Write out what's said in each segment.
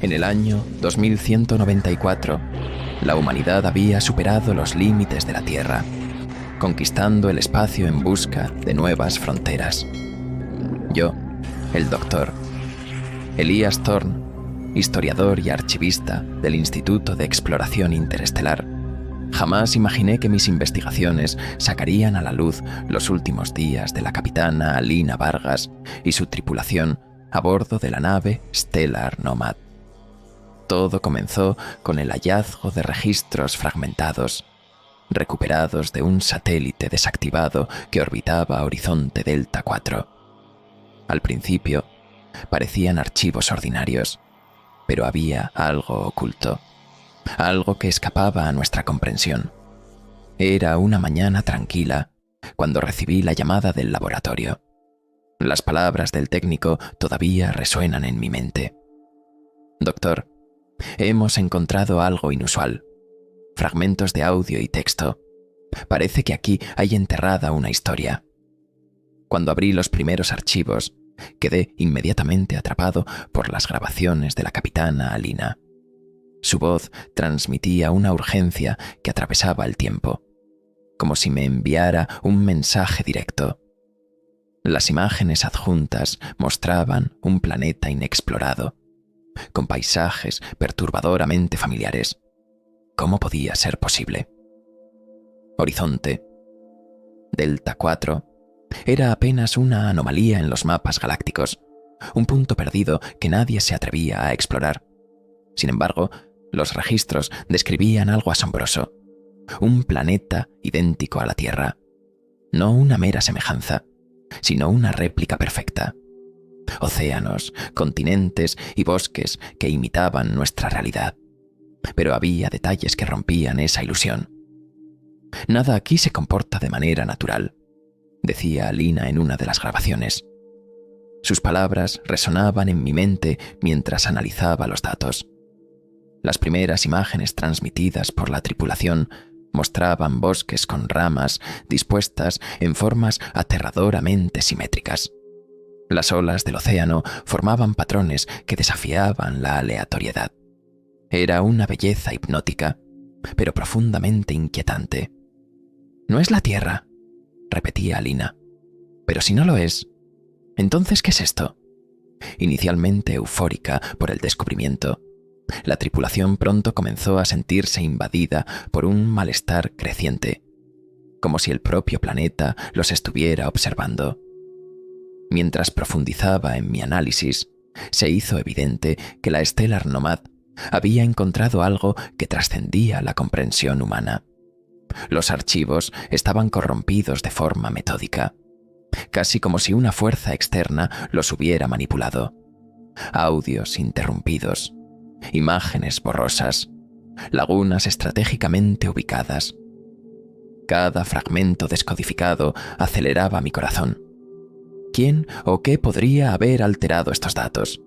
En el año 2194, la humanidad había superado los límites de la Tierra, conquistando el espacio en busca de nuevas fronteras. Yo, el doctor Elias Thorne, historiador y archivista del Instituto de Exploración Interestelar, jamás imaginé que mis investigaciones sacarían a la luz los últimos días de la capitana Alina Vargas y su tripulación a bordo de la nave Stellar Nomad. Todo comenzó con el hallazgo de registros fragmentados, recuperados de un satélite desactivado que orbitaba Horizonte Delta 4. Al principio, parecían archivos ordinarios, pero había algo oculto, algo que escapaba a nuestra comprensión. Era una mañana tranquila cuando recibí la llamada del laboratorio. Las palabras del técnico todavía resuenan en mi mente. Doctor, hemos encontrado algo inusual. Fragmentos de audio y texto. Parece que aquí hay enterrada una historia. Cuando abrí los primeros archivos, quedé inmediatamente atrapado por las grabaciones de la capitana Alina. Su voz transmitía una urgencia que atravesaba el tiempo, como si me enviara un mensaje directo. Las imágenes adjuntas mostraban un planeta inexplorado, con paisajes perturbadoramente familiares. ¿Cómo podía ser posible? Horizonte Delta 4 era apenas una anomalía en los mapas galácticos, un punto perdido que nadie se atrevía a explorar. Sin embargo, los registros describían algo asombroso: un planeta idéntico a la Tierra. No una mera semejanza, sino una réplica perfecta. Océanos, continentes y bosques que imitaban nuestra realidad. Pero había detalles que rompían esa ilusión. Nada aquí se comporta de manera natural, decía Alina en una de las grabaciones. Sus palabras resonaban en mi mente mientras analizaba los datos. Las primeras imágenes transmitidas por la tripulación mostraban bosques con ramas dispuestas en formas aterradoramente simétricas. Las olas del océano formaban patrones que desafiaban la aleatoriedad. Era una belleza hipnótica, pero profundamente inquietante. «No es la Tierra», repetía Alina. «Pero si no lo es, ¿entonces qué es esto?» Inicialmente eufórica por el descubrimiento, la tripulación pronto comenzó a sentirse invadida por un malestar creciente, como si el propio planeta los estuviera observando. Mientras profundizaba en mi análisis, se hizo evidente que la Stellar Nomad había encontrado algo que trascendía la comprensión humana. Los archivos estaban corrompidos de forma metódica, casi como si una fuerza externa los hubiera manipulado. Audios interrumpidos, imágenes borrosas, lagunas estratégicamente ubicadas. Cada fragmento descodificado aceleraba mi corazón. ¿Quién o qué podría haber alterado estos datos?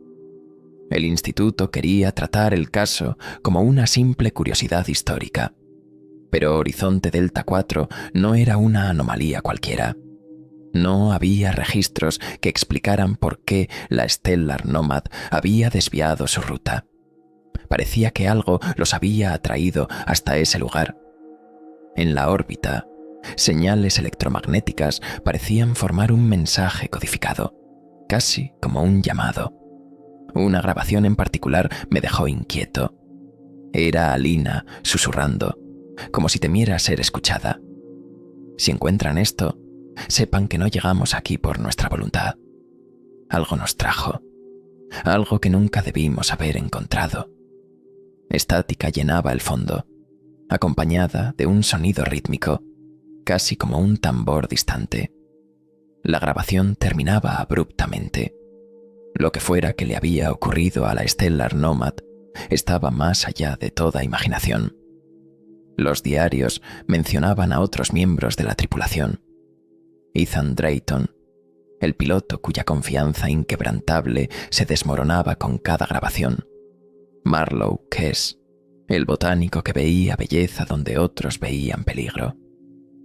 El instituto quería tratar el caso como una simple curiosidad histórica, pero Horizonte Delta 4 no era una anomalía cualquiera. No había registros que explicaran por qué la Stellar Nomad había desviado su ruta. Parecía que algo los había atraído hasta ese lugar. En la órbita, señales electromagnéticas parecían formar un mensaje codificado, casi como un llamado. Una grabación en particular me dejó inquieto. Era Alina susurrando, como si temiera ser escuchada. Si encuentran esto, sepan que no llegamos aquí por nuestra voluntad. Algo nos trajo, algo que nunca debimos haber encontrado. Estática llenaba el fondo, acompañada de un sonido rítmico, casi como un tambor distante. La grabación terminaba abruptamente. Lo que fuera que le había ocurrido a la Stellar Nomad estaba más allá de toda imaginación. Los diarios mencionaban a otros miembros de la tripulación. Ethan Drayton, el piloto cuya confianza inquebrantable se desmoronaba con cada grabación. Marlowe Kess, el botánico que veía belleza donde otros veían peligro.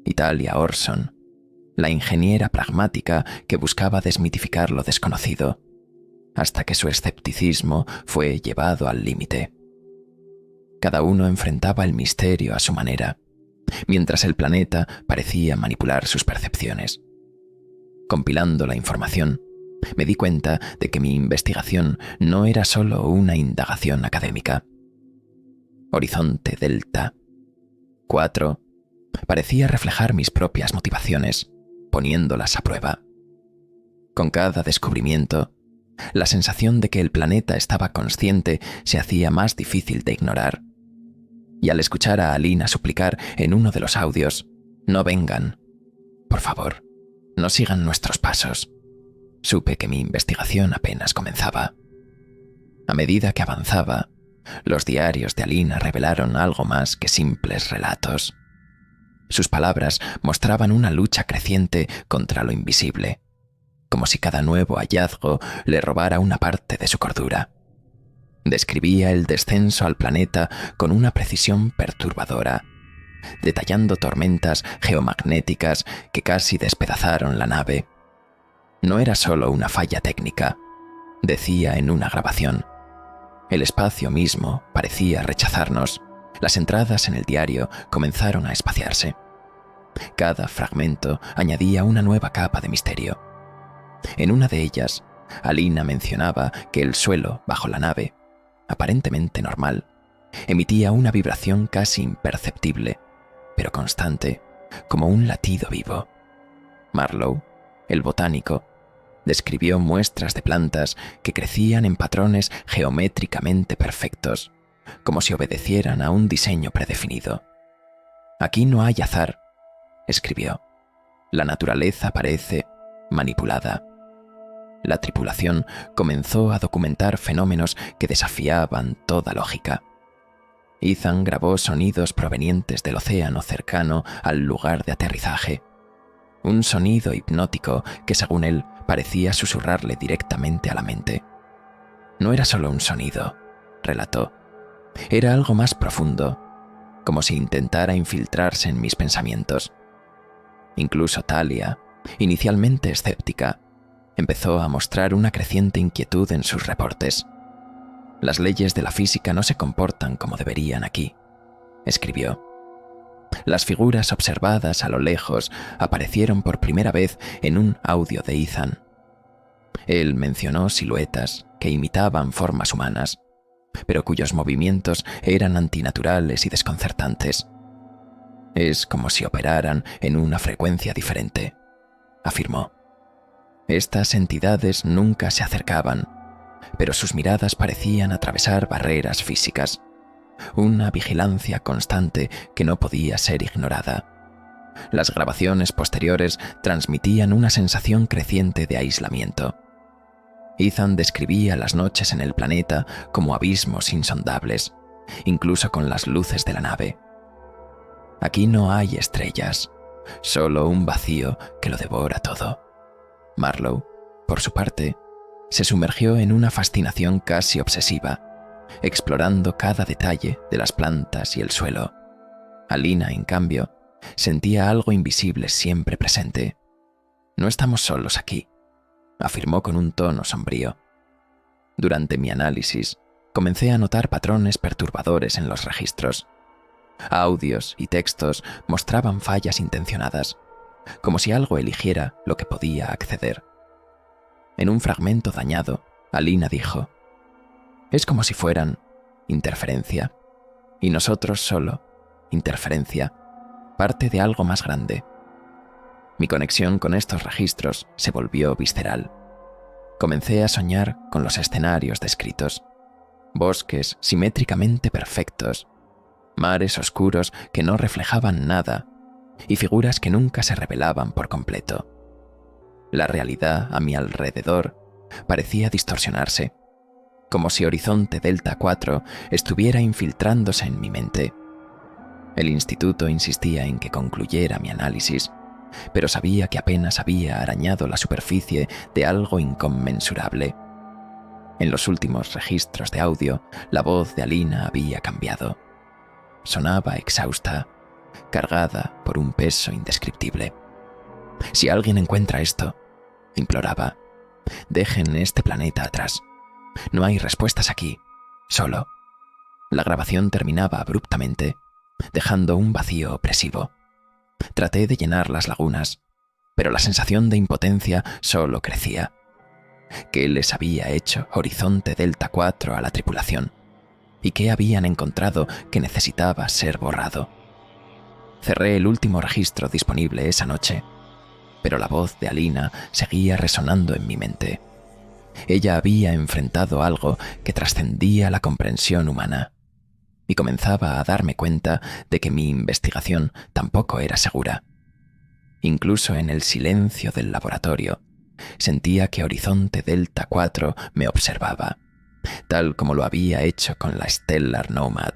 Italia Orson, la ingeniera pragmática que buscaba desmitificar lo desconocido. hasta que su escepticismo fue llevado al límite. Cada uno enfrentaba el misterio a su manera, mientras el planeta parecía manipular sus percepciones. Compilando la información, me di cuenta de que mi investigación no era solo una indagación académica. Horizonte Delta 4 parecía reflejar mis propias motivaciones, poniéndolas a prueba. Con cada descubrimiento, la sensación de que el planeta estaba consciente se hacía más difícil de ignorar. Y al escuchar a Alina suplicar en uno de los audios, «No vengan, por favor, no sigan nuestros pasos», supe que mi investigación apenas comenzaba. A medida que avanzaba, los diarios de Alina revelaron algo más que simples relatos. Sus palabras mostraban una lucha creciente contra lo invisible, como si cada nuevo hallazgo le robara una parte de su cordura. Describía el descenso al planeta con una precisión perturbadora, detallando tormentas geomagnéticas que casi despedazaron la nave. No era solo una falla técnica, decía en una grabación. El espacio mismo parecía rechazarnos. Las entradas en el diario comenzaron a espaciarse. Cada fragmento añadía una nueva capa de misterio. En una de ellas, Alina mencionaba que el suelo bajo la nave, aparentemente normal, emitía una vibración casi imperceptible, pero constante, como un latido vivo. Marlowe, el botánico, describió muestras de plantas que crecían en patrones geométricamente perfectos, como si obedecieran a un diseño predefinido. «Aquí no hay azar», escribió. «La naturaleza parece manipulada». La tripulación comenzó a documentar fenómenos que desafiaban toda lógica. Ethan grabó sonidos provenientes del océano cercano al lugar de aterrizaje. Un sonido hipnótico que, según él, parecía susurrarle directamente a la mente. No era solo un sonido, relató. Era algo más profundo, como si intentara infiltrarse en mis pensamientos. Incluso Talia, inicialmente escéptica, empezó a mostrar una creciente inquietud en sus reportes. «Las leyes de la física no se comportan como deberían aquí», escribió. Las figuras observadas a lo lejos aparecieron por primera vez en un audio de Ethan. Él mencionó siluetas que imitaban formas humanas, pero cuyos movimientos eran antinaturales y desconcertantes. «Es como si operaran en una frecuencia diferente», afirmó. Estas entidades nunca se acercaban, pero sus miradas parecían atravesar barreras físicas, una vigilancia constante que no podía ser ignorada. Las grabaciones posteriores transmitían una sensación creciente de aislamiento. Ethan describía las noches en el planeta como abismos insondables, incluso con las luces de la nave. «Aquí no hay estrellas, solo un vacío que lo devora todo». Marlowe, por su parte, se sumergió en una fascinación casi obsesiva, explorando cada detalle de las plantas y el suelo. Alina, en cambio, sentía algo invisible siempre presente. «No estamos solos aquí», afirmó con un tono sombrío. Durante mi análisis, comencé a notar patrones perturbadores en los registros. Audios y textos mostraban fallas intencionadas, como si algo eligiera lo que podía acceder. En un fragmento dañado, Alina dijo: «Es como si fueran interferencia, y nosotros solo interferencia, parte de algo más grande». Mi conexión con estos registros se volvió visceral. Comencé a soñar con los escenarios descritos: bosques simétricamente perfectos, mares oscuros que no reflejaban nada y figuras que nunca se revelaban por completo. La realidad a mi alrededor parecía distorsionarse, como si Horizonte Delta 4 estuviera infiltrándose en mi mente. El instituto insistía en que concluyera mi análisis, pero sabía que apenas había arañado la superficie de algo inconmensurable. En los últimos registros de audio, la voz de Alina había cambiado. Sonaba exhausta, cargada por un peso indescriptible. «Si alguien encuentra esto», imploraba, «dejen este planeta atrás. No hay respuestas aquí, solo. La grabación terminaba abruptamente, dejando un vacío opresivo. Traté de llenar las lagunas, pero la sensación de impotencia solo crecía. ¿Qué les había hecho Horizonte Delta 4 a la tripulación? ¿Y qué habían encontrado que necesitaba ser borrado? Cerré el último registro disponible esa noche, pero la voz de Alina seguía resonando en mi mente. Ella había enfrentado algo que trascendía la comprensión humana, y comenzaba a darme cuenta de que mi investigación tampoco era segura. Incluso en el silencio del laboratorio, sentía que Horizonte Delta 4 me observaba, tal como lo había hecho con la Stellar Nomad.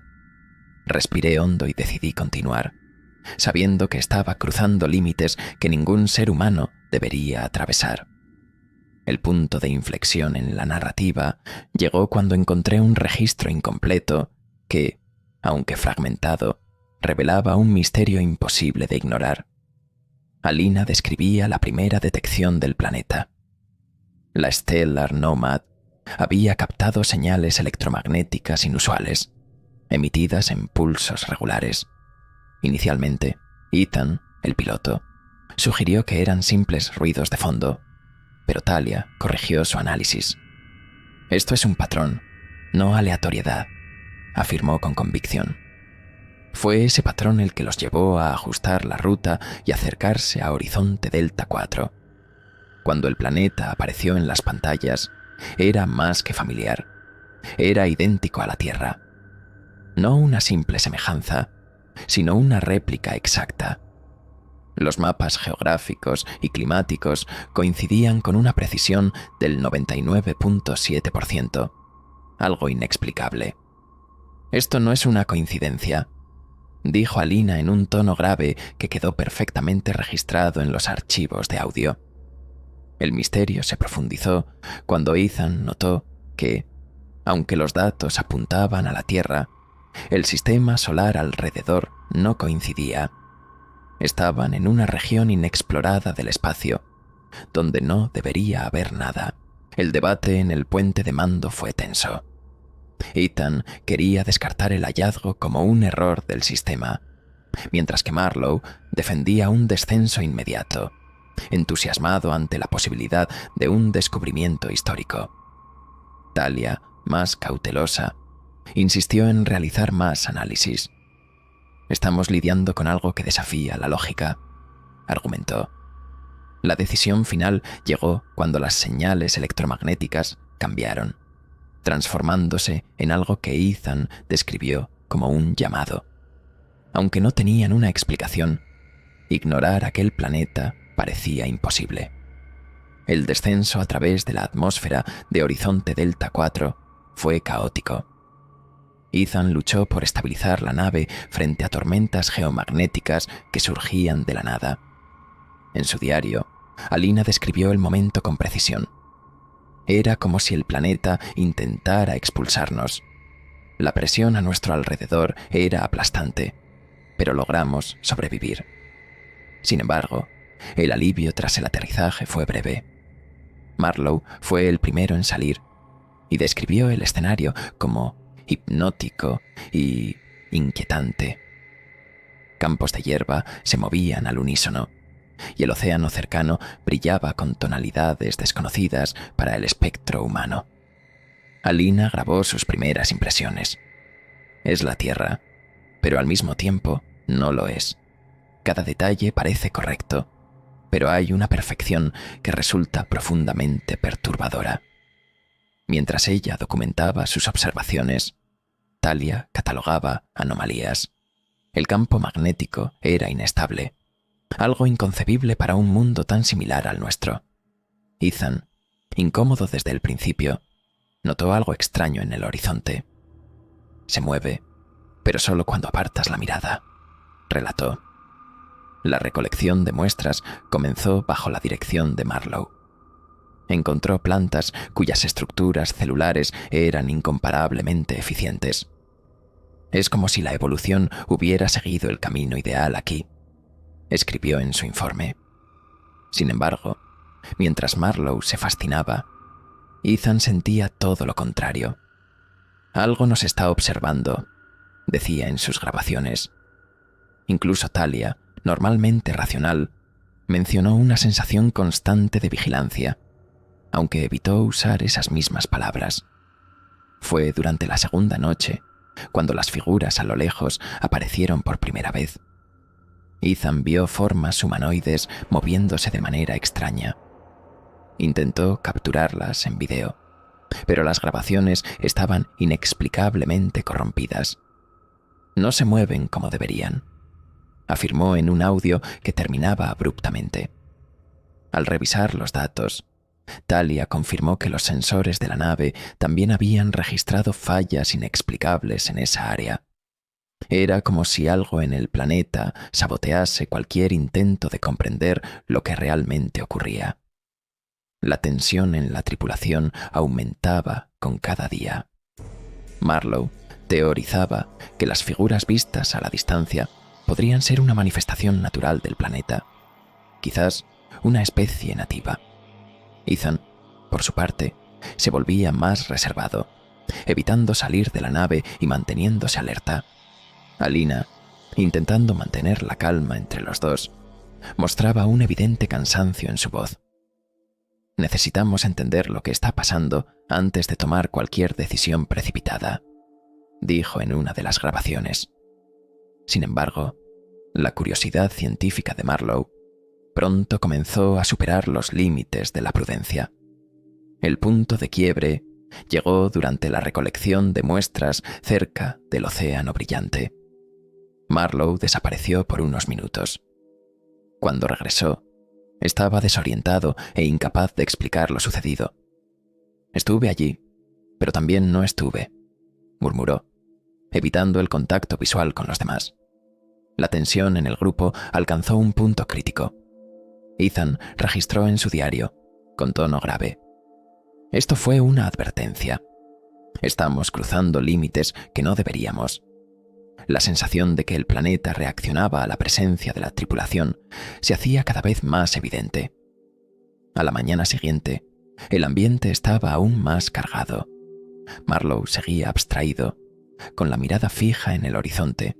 Respiré hondo y decidí continuar, sabiendo que estaba cruzando límites que ningún ser humano debería atravesar. El punto de inflexión en la narrativa llegó cuando encontré un registro incompleto que, aunque fragmentado, revelaba un misterio imposible de ignorar. Alina describía la primera detección del planeta. La Stellar Nomad había captado señales electromagnéticas inusuales, emitidas en pulsos regulares. Inicialmente, Ethan, el piloto, sugirió que eran simples ruidos de fondo, pero Talia corrigió su análisis. «Esto es un patrón, no aleatoriedad», afirmó con convicción. Fue ese patrón el que los llevó a ajustar la ruta y acercarse a Horizonte Delta 4. Cuando el planeta apareció en las pantallas, era más que familiar. Era idéntico a la Tierra. No una simple semejanza, sino una réplica exacta. Los mapas geográficos y climáticos coincidían con una precisión del 99.7%, algo inexplicable. «Esto no es una coincidencia», dijo Alina en un tono grave que quedó perfectamente registrado en los archivos de audio. El misterio se profundizó cuando Ethan notó que, aunque los datos apuntaban a la Tierra, el sistema solar alrededor no coincidía. Estaban en una región inexplorada del espacio, donde no debería haber nada. El debate en el puente de mando fue tenso. Ethan quería descartar el hallazgo como un error del sistema, mientras que Marlowe defendía un descenso inmediato, entusiasmado ante la posibilidad de un descubrimiento histórico. Talia, más cautelosa, insistió en realizar más análisis. «Estamos lidiando con algo que desafía la lógica», argumentó. La decisión final llegó cuando las señales electromagnéticas cambiaron, transformándose en algo que Ethan describió como un llamado. Aunque no tenían una explicación, ignorar aquel planeta parecía imposible. El descenso a través de la atmósfera de Horizonte Delta 4 fue caótico. Ethan luchó por estabilizar la nave frente a tormentas geomagnéticas que surgían de la nada. En su diario, Alina describió el momento con precisión. Era como si el planeta intentara expulsarnos. La presión a nuestro alrededor era aplastante, pero logramos sobrevivir. Sin embargo, el alivio tras el aterrizaje fue breve. Marlowe fue el primero en salir y describió el escenario como hipnótico y inquietante. Campos de hierba se movían al unísono, y el océano cercano brillaba con tonalidades desconocidas para el espectro humano. Alina grabó sus primeras impresiones. Es la Tierra, pero al mismo tiempo no lo es. Cada detalle parece correcto, pero hay una perfección que resulta profundamente perturbadora. Mientras ella documentaba sus observaciones, Talia catalogaba anomalías. El campo magnético era inestable, algo inconcebible para un mundo tan similar al nuestro. Ethan, incómodo desde el principio, notó algo extraño en el horizonte. «Se mueve, pero solo cuando apartas la mirada», relató. La recolección de muestras comenzó bajo la dirección de Marlowe. Encontró plantas cuyas estructuras celulares eran incomparablemente eficientes. «Es como si la evolución hubiera seguido el camino ideal aquí», escribió en su informe. Sin embargo, mientras Marlowe se fascinaba, Ethan sentía todo lo contrario. Algo nos está observando, decía en sus grabaciones. Incluso Talia, normalmente racional, mencionó una sensación constante de vigilancia, aunque evitó usar esas mismas palabras. Fue durante la segunda noche, cuando las figuras a lo lejos aparecieron por primera vez. Ethan vio formas humanoides moviéndose de manera extraña. Intentó capturarlas en video, pero las grabaciones estaban inexplicablemente corrompidas. No se mueven como deberían, afirmó en un audio que terminaba abruptamente. Al revisar los datos, Talia confirmó que los sensores de la nave también habían registrado fallas inexplicables en esa área. Era como si algo en el planeta sabotease cualquier intento de comprender lo que realmente ocurría. La tensión en la tripulación aumentaba con cada día. Marlowe teorizaba que las figuras vistas a la distancia podrían ser una manifestación natural del planeta, quizás una especie nativa. Ethan, por su parte, se volvía más reservado, evitando salir de la nave y manteniéndose alerta. Alina, intentando mantener la calma entre los dos, mostraba un evidente cansancio en su voz. Necesitamos entender lo que está pasando antes de tomar cualquier decisión precipitada, dijo en una de las grabaciones. Sin embargo, la curiosidad científica de Marlowe pronto comenzó a superar los límites de la prudencia. El punto de quiebre llegó durante la recolección de muestras cerca del océano brillante. Marlowe desapareció por unos minutos. Cuando regresó, estaba desorientado e incapaz de explicar lo sucedido. Estuve allí, pero también no estuve, murmuró, evitando el contacto visual con los demás. La tensión en el grupo alcanzó un punto crítico. Ethan registró en su diario, con tono grave: esto fue una advertencia. Estamos cruzando límites que no deberíamos. La sensación de que el planeta reaccionaba a la presencia de la tripulación se hacía cada vez más evidente. A la mañana siguiente, el ambiente estaba aún más cargado. Marlowe seguía abstraído, con la mirada fija en el horizonte,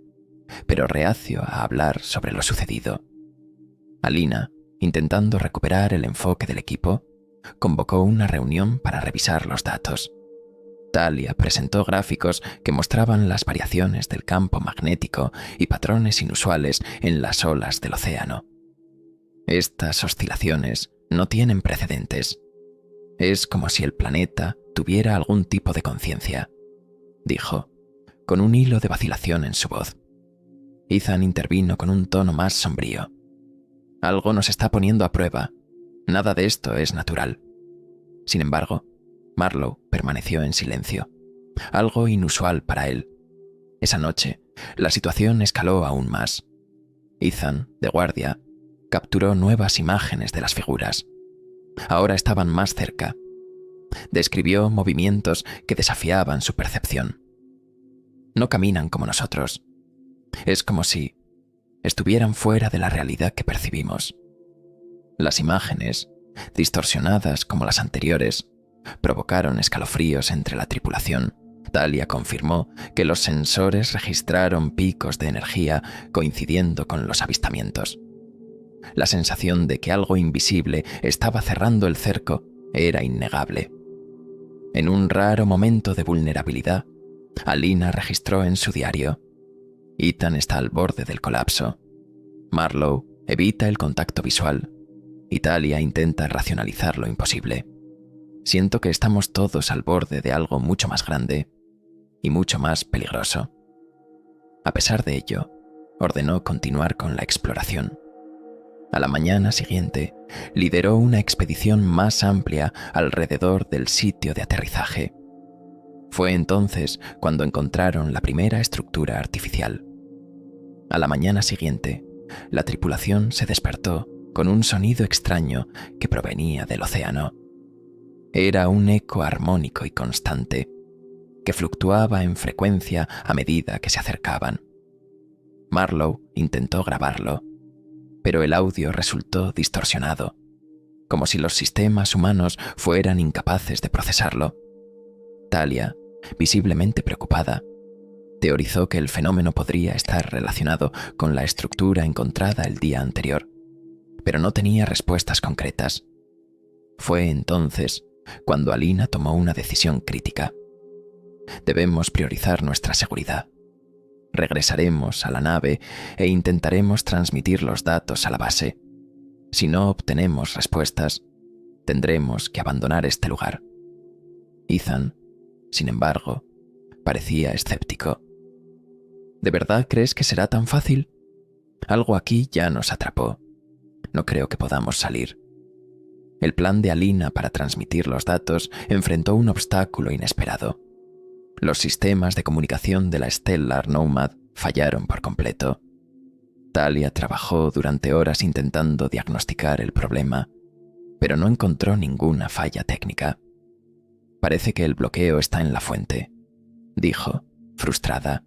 pero reacio a hablar sobre lo sucedido. Alina, intentando recuperar el enfoque del equipo, convocó una reunión para revisar los datos. Talia presentó gráficos que mostraban las variaciones del campo magnético y patrones inusuales en las olas del océano. Estas oscilaciones no tienen precedentes. Es como si el planeta tuviera algún tipo de conciencia, dijo, con un hilo de vacilación en su voz. Ethan intervino con un tono más sombrío. Algo nos está poniendo a prueba. Nada de esto es natural. Sin embargo, Marlowe permaneció en silencio, algo inusual para él. Esa noche, la situación escaló aún más. Ethan, de guardia, capturó nuevas imágenes de las figuras. Ahora estaban más cerca. Describió movimientos que desafiaban su percepción. No caminan como nosotros. Es como si estuvieran fuera de la realidad que percibimos. Las imágenes, distorsionadas como las anteriores, provocaron escalofríos entre la tripulación. Talia confirmó que los sensores registraron picos de energía coincidiendo con los avistamientos. La sensación de que algo invisible estaba cerrando el cerco era innegable. En un raro momento de vulnerabilidad, Alina registró en su diario: Ethan está al borde del colapso. Marlowe evita el contacto visual. Talia intenta racionalizar lo imposible. Siento que estamos todos al borde de algo mucho más grande y mucho más peligroso. A pesar de ello, ordenó continuar con la exploración. A la mañana siguiente, lideró una expedición más amplia alrededor del sitio de aterrizaje. Fue entonces cuando encontraron la primera estructura artificial. A la mañana siguiente, la tripulación se despertó con un sonido extraño que provenía del océano. Era un eco armónico y constante, que fluctuaba en frecuencia a medida que se acercaban. Marlowe intentó grabarlo, pero el audio resultó distorsionado. como si los sistemas humanos fueran incapaces de procesarlo. Talia, visiblemente preocupada, teorizó que el fenómeno podría estar relacionado con la estructura encontrada el día anterior, pero no tenía respuestas concretas. Fue entonces cuando Alina tomó una decisión crítica. Debemos priorizar nuestra seguridad. Regresaremos a la nave e intentaremos transmitir los datos a la base. Si no obtenemos respuestas, tendremos que abandonar este lugar. Ethan, sin embargo, parecía escéptico. ¿De verdad crees que será tan fácil? Algo aquí ya nos atrapó. No creo que podamos salir. El plan de Alina para transmitir los datos enfrentó un obstáculo inesperado. Los sistemas de comunicación de la Stellar Nomad fallaron por completo. Talia trabajó durante horas intentando diagnosticar el problema, pero no encontró ninguna falla técnica. Parece que el bloqueo está en la fuente, dijo, frustrada.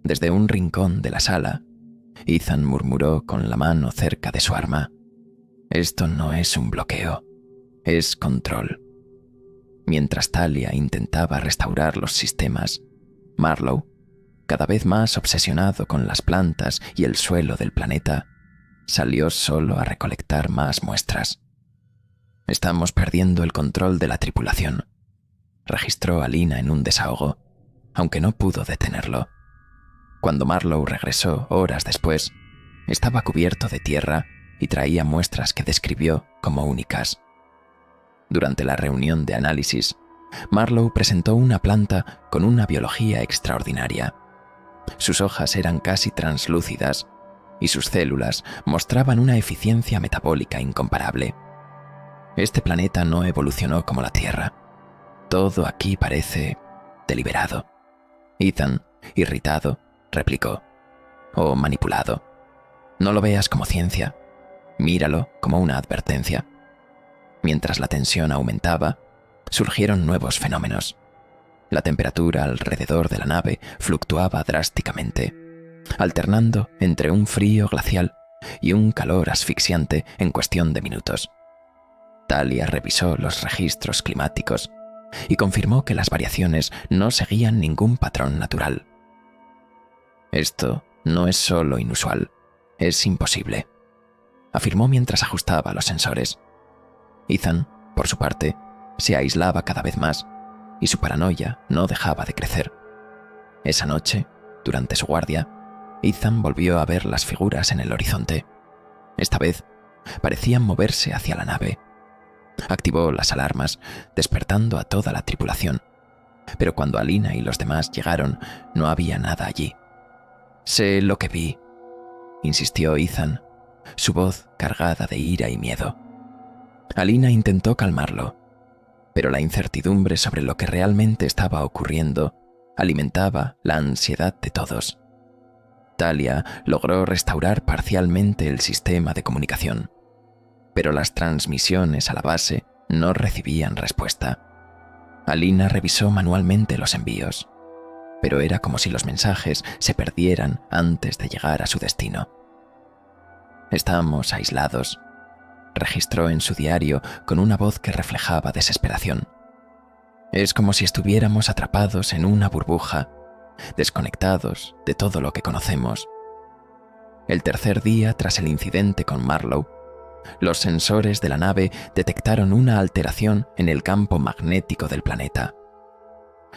Desde un rincón de la sala, Ethan murmuró con la mano cerca de su arma. Esto no es un bloqueo, es control. Mientras Talia intentaba restaurar los sistemas, Marlowe, cada vez más obsesionado con las plantas y el suelo del planeta, salió solo a recolectar más muestras. Estamos perdiendo el control de la tripulación, registró Alina en un desahogo, aunque no pudo detenerlo. Cuando Marlowe regresó horas después, estaba cubierto de tierra y traía muestras que describió como únicas. Durante la reunión de análisis, Marlowe presentó una planta con una biología extraordinaria. Sus hojas eran casi translúcidas y sus células mostraban una eficiencia metabólica incomparable. Este planeta no evolucionó como la Tierra. Todo aquí parece deliberado. Ethan, irritado, replicó. O manipulado. No lo veas como ciencia. Míralo como una advertencia. Mientras la tensión aumentaba, surgieron nuevos fenómenos. La temperatura alrededor de la nave fluctuaba drásticamente, alternando entre un frío glacial y un calor asfixiante en cuestión de minutos. Talia revisó los registros climáticos y confirmó que las variaciones no seguían ningún patrón natural. Esto no es solo inusual, es imposible, afirmó mientras ajustaba los sensores. Ethan, por su parte, se aislaba cada vez más y su paranoia no dejaba de crecer. Esa noche, durante su guardia, Ethan volvió a ver las figuras en el horizonte. Esta vez, parecían moverse hacia la nave. Activó las alarmas, despertando a toda la tripulación, pero cuando Alina y los demás llegaron, no había nada allí. «Sé lo que vi», insistió Ethan, su voz cargada de ira y miedo. Alina intentó calmarlo, pero la incertidumbre sobre lo que realmente estaba ocurriendo alimentaba la ansiedad de todos. Talia logró restaurar parcialmente el sistema de comunicación, pero las transmisiones a la base no recibían respuesta. Alina revisó manualmente los envíos, pero era como si los mensajes se perdieran antes de llegar a su destino. «Estamos aislados», registró en su diario con una voz que reflejaba desesperación. «Es como si estuviéramos atrapados en una burbuja, desconectados de todo lo que conocemos». El tercer día tras el incidente con Marlowe, los sensores de la nave detectaron una alteración en el campo magnético del planeta.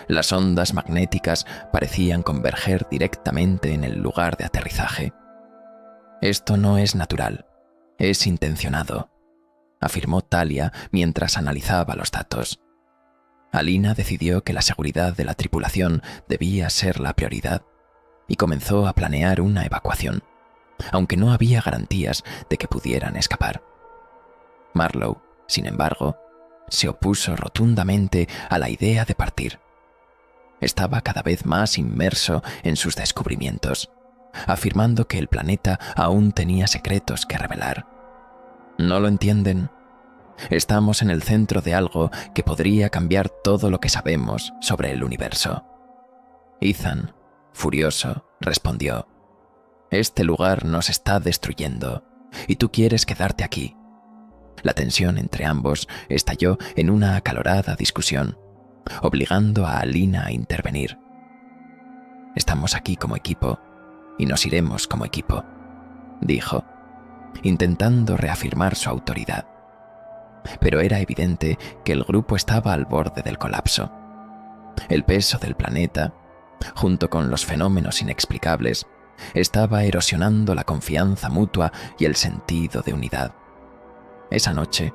Las ondas magnéticas parecían converger directamente en el lugar de aterrizaje. «Esto no es natural, es intencionado», afirmó Talia mientras analizaba los datos. Alina decidió que la seguridad de la tripulación debía ser la prioridad y comenzó a planear una evacuación, aunque no había garantías de que pudieran escapar. Marlowe, sin embargo, se opuso rotundamente a la idea de partir. Estaba cada vez más inmerso en sus descubrimientos, afirmando que el planeta aún tenía secretos que revelar. ¿No lo entienden? Estamos en el centro de algo que podría cambiar todo lo que sabemos sobre el universo. Ethan, furioso, respondió: «Este lugar nos está destruyendo, y tú quieres quedarte aquí. La tensión entre ambos estalló en una acalorada discusión, obligando a Alina a intervenir. «Estamos aquí como equipo y nos iremos como equipo», dijo, intentando reafirmar su autoridad. Pero era evidente que el grupo estaba al borde del colapso. El peso del planeta, junto con los fenómenos inexplicables, estaba erosionando la confianza mutua y el sentido de unidad. Esa noche,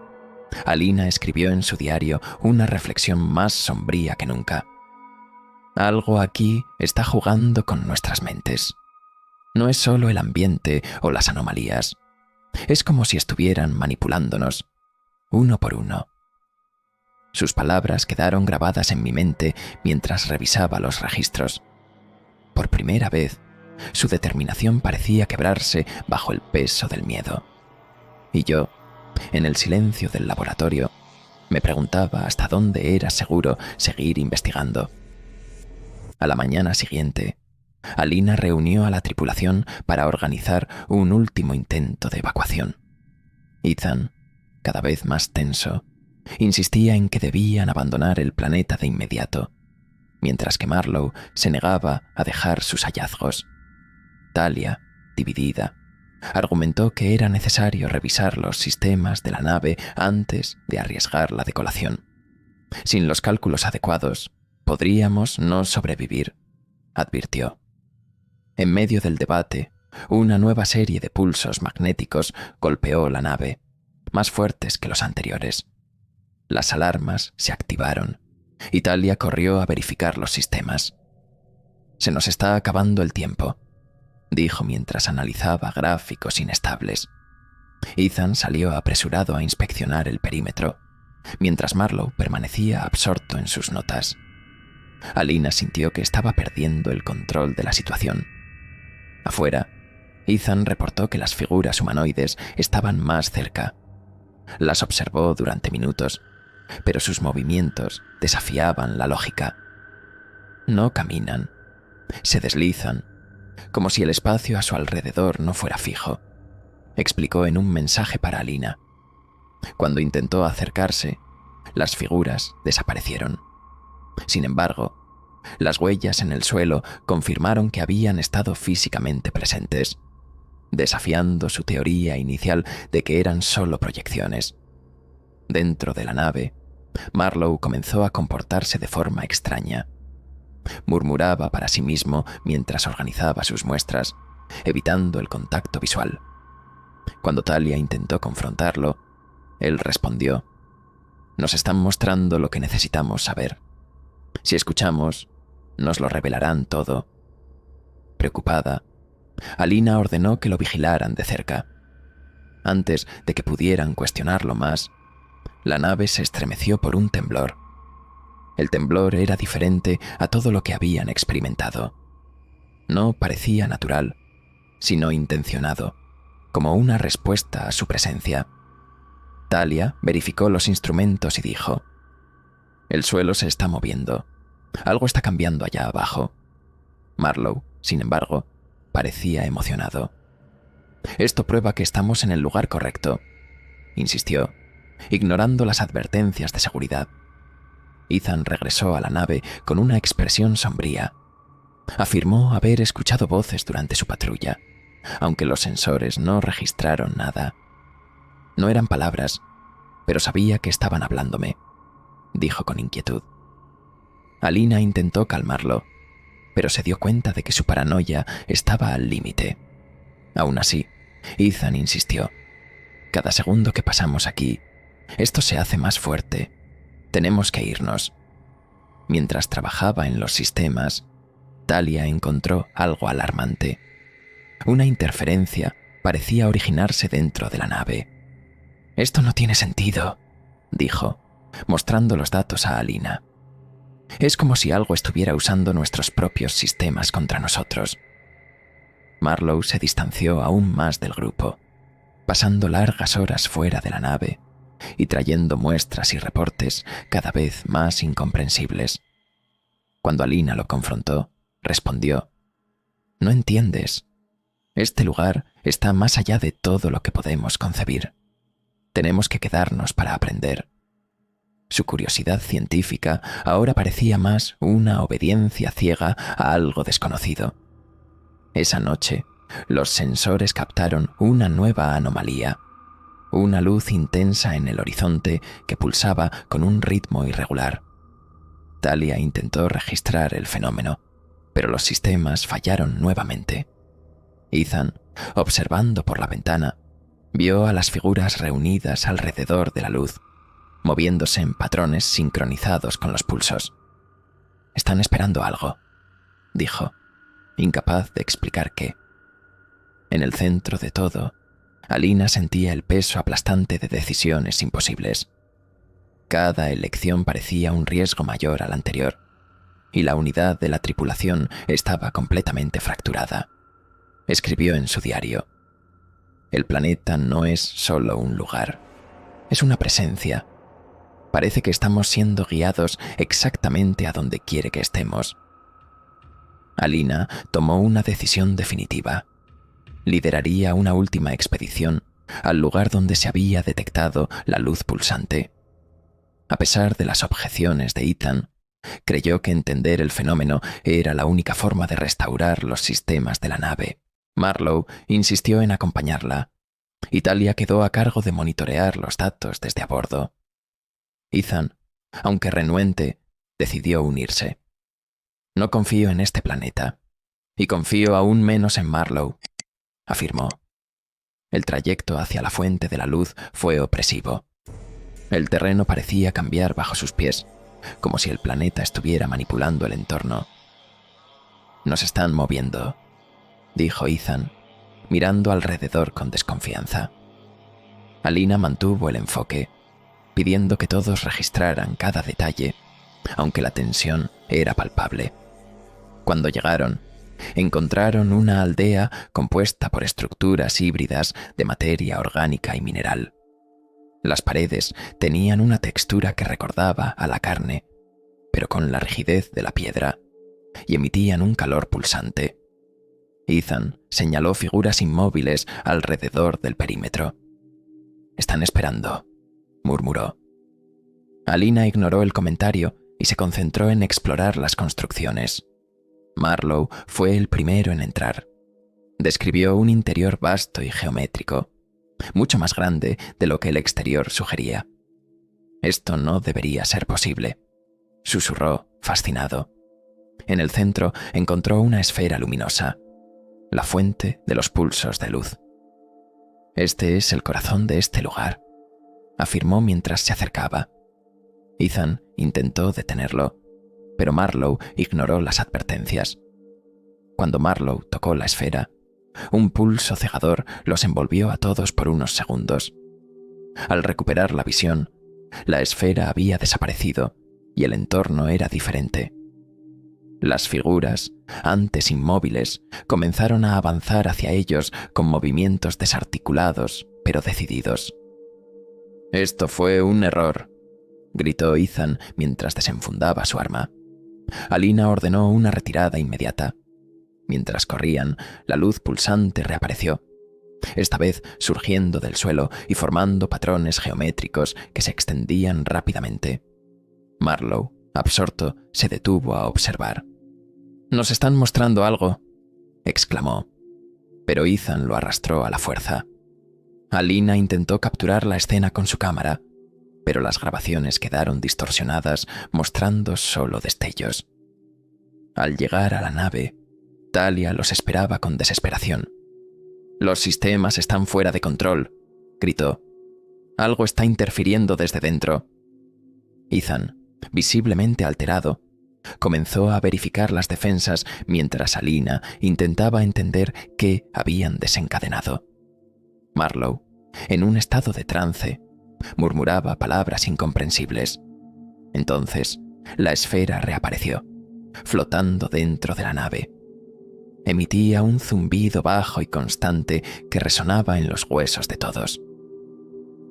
Alina escribió en su diario una reflexión más sombría que nunca. «Algo aquí está jugando con nuestras mentes. No es solo el ambiente o las anomalías. Es como si estuvieran manipulándonos, uno por uno». Sus palabras quedaron grabadas en mi mente mientras revisaba los registros. Por primera vez, su determinación parecía quebrarse bajo el peso del miedo. Y yo, en el silencio del laboratorio, me preguntaba hasta dónde era seguro seguir investigando. A la mañana siguiente, Alina reunió a la tripulación para organizar un último intento de evacuación. Ethan, cada vez más tenso, insistía en que debían abandonar el planeta de inmediato, mientras que Marlowe se negaba a dejar sus hallazgos. Talia, dividida, argumentó que era necesario revisar los sistemas de la nave antes de arriesgar la decolación. Sin los cálculos adecuados, podríamos no sobrevivir, advirtió. En medio del debate, una nueva serie de pulsos magnéticos golpeó la nave, más fuertes que los anteriores. Las alarmas se activaron y Talia corrió a verificar los sistemas. «Se nos está acabando el tiempo», dijo mientras analizaba gráficos inestables. Ethan salió apresurado a inspeccionar el perímetro, mientras Marlowe permanecía absorto en sus notas. Alina sintió que estaba perdiendo el control de la situación. Afuera, Ethan reportó que las figuras humanoides estaban más cerca. Las observó durante minutos, pero sus movimientos desafiaban la lógica. No caminan, se deslizan, como si el espacio a su alrededor no fuera fijo, explicó en un mensaje para Alina. Cuando intentó acercarse, las figuras desaparecieron. Sin embargo, las huellas en el suelo confirmaron que habían estado físicamente presentes, desafiando su teoría inicial de que eran solo proyecciones. Dentro de la nave, Marlowe comenzó a comportarse de forma extraña. Murmuraba para sí mismo mientras organizaba sus muestras, evitando el contacto visual. Cuando Talia intentó confrontarlo, él respondió: «Nos están mostrando lo que necesitamos saber. Si escuchamos, nos lo revelarán todo». Preocupada, Alina ordenó que lo vigilaran de cerca. Antes de que pudieran cuestionarlo más, la nave se estremeció por un temblor. El temblor era diferente a todo lo que habían experimentado. No parecía natural, sino intencionado, como una respuesta a su presencia. Talia verificó los instrumentos y dijo: «El suelo se está moviendo. Algo está cambiando allá abajo». Marlowe, sin embargo, parecía emocionado. «Esto prueba que estamos en el lugar correcto», insistió, ignorando las advertencias de seguridad. Ethan regresó a la nave con una expresión sombría. Afirmó haber escuchado voces durante su patrulla, aunque los sensores no registraron nada. «No eran palabras, pero sabía que estaban hablándome», dijo con inquietud. Alina intentó calmarlo, pero se dio cuenta de que su paranoia estaba al límite. Aún así, Ethan insistió: «Cada segundo que pasamos aquí, esto se hace más fuerte. Tenemos que irnos». Mientras trabajaba en los sistemas, Talia encontró algo alarmante. Una interferencia parecía originarse dentro de la nave. «Esto no tiene sentido», dijo, mostrando los datos a Alina. «Es como si algo estuviera usando nuestros propios sistemas contra nosotros». Marlowe se distanció aún más del grupo, pasando largas horas fuera de la nave y trayendo muestras y reportes cada vez más incomprensibles. Cuando Alina lo confrontó, respondió: «No entiendes. Este lugar está más allá de todo lo que podemos concebir. Tenemos que quedarnos para aprender. Su curiosidad científica ahora parecía más una obediencia ciega a algo desconocido. Esa noche, los sensores captaron una nueva anomalía, una luz intensa en el horizonte que pulsaba con un ritmo irregular. Talia intentó registrar el fenómeno, pero los sistemas fallaron nuevamente. Ethan, observando por la ventana, vio a las figuras reunidas alrededor de la luz, moviéndose en patrones sincronizados con los pulsos. «Están esperando algo», dijo, incapaz de explicar qué. En el centro de todo, Alina sentía el peso aplastante de decisiones imposibles. Cada elección parecía un riesgo mayor al anterior, y la unidad de la tripulación estaba completamente fracturada. Escribió en su diario: «El planeta no es solo un lugar, es una presencia. Parece que estamos siendo guiados exactamente a donde quiere que estemos». Alina tomó una decisión definitiva. Lideraría una última expedición al lugar donde se había detectado la luz pulsante. A pesar de las objeciones de Ethan, creyó que entender el fenómeno era la única forma de restaurar los sistemas de la nave. Marlowe insistió en acompañarla. Talia quedó a cargo de monitorear los datos desde a bordo. Ethan, aunque renuente, decidió unirse. «No confío en este planeta, y confío aún menos en Marlowe», afirmó. El trayecto hacia la fuente de la luz fue opresivo. El terreno parecía cambiar bajo sus pies, como si el planeta estuviera manipulando el entorno. «Nos están moviendo», dijo Ethan, mirando alrededor con desconfianza. Alina mantuvo el enfoque, pidiendo que todos registraran cada detalle, aunque la tensión era palpable. Cuando llegaron, encontraron una aldea compuesta por estructuras híbridas de materia orgánica y mineral. Las paredes tenían una textura que recordaba a la carne, pero con la rigidez de la piedra, y emitían un calor pulsante. Ethan señaló figuras inmóviles alrededor del perímetro. «Están esperando», murmuró. Alina ignoró el comentario y se concentró en explorar las construcciones. Marlowe fue el primero en entrar. Describió un interior vasto y geométrico, mucho más grande de lo que el exterior sugería. «Esto no debería ser posible», susurró, fascinado. En el centro encontró una esfera luminosa, la fuente de los pulsos de luz. «Este es el corazón de este lugar», afirmó mientras se acercaba. Ethan intentó detenerlo, pero Marlowe ignoró las advertencias. Cuando Marlowe tocó la esfera, un pulso cegador los envolvió a todos por unos segundos. Al recuperar la visión, la esfera había desaparecido y el entorno era diferente. Las figuras, antes inmóviles, comenzaron a avanzar hacia ellos con movimientos desarticulados, pero decididos. «Esto fue un error», gritó Ethan mientras desenfundaba su arma. Alina ordenó una retirada inmediata. Mientras corrían, la luz pulsante reapareció, esta vez surgiendo del suelo y formando patrones geométricos que se extendían rápidamente. Marlowe, absorto, se detuvo a observar. «Nos están mostrando algo», exclamó, pero Ethan lo arrastró a la fuerza. Alina intentó capturar la escena con su cámara, pero las grabaciones quedaron distorsionadas, mostrando solo destellos. Al llegar a la nave, Talia los esperaba con desesperación. «Los sistemas están fuera de control», gritó. «Algo está interfiriendo desde dentro». Ethan, visiblemente alterado, comenzó a verificar las defensas mientras Alina intentaba entender qué habían desencadenado. Marlowe, en un estado de trance, murmuraba palabras incomprensibles. Entonces, la esfera reapareció, flotando dentro de la nave. Emitía un zumbido bajo y constante que resonaba en los huesos de todos.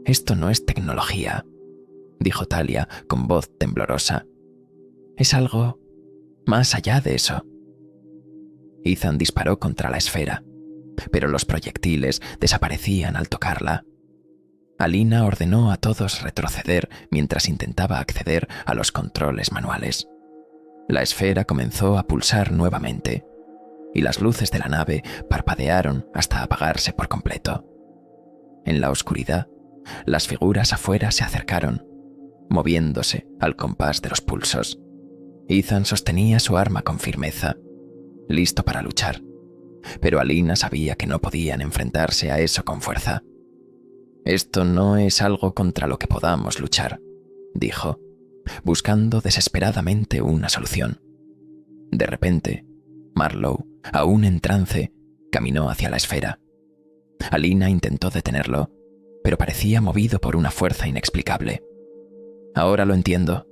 «Esto no es tecnología», dijo Talia con voz temblorosa. «Es algo más allá de eso». Ethan disparó contra la esfera, pero los proyectiles desaparecían al tocarla. Alina ordenó a todos retroceder mientras intentaba acceder a los controles manuales. La esfera comenzó a pulsar nuevamente, y las luces de la nave parpadearon hasta apagarse por completo. En la oscuridad, las figuras afuera se acercaron, moviéndose al compás de los pulsos. Ethan sostenía su arma con firmeza, listo para luchar, pero Alina sabía que no podían enfrentarse a eso con fuerza. «Esto no es algo contra lo que podamos luchar», dijo, buscando desesperadamente una solución. De repente, Marlowe, aún en trance, caminó hacia la esfera. Alina intentó detenerlo, pero parecía movido por una fuerza inexplicable. «Ahora lo entiendo»,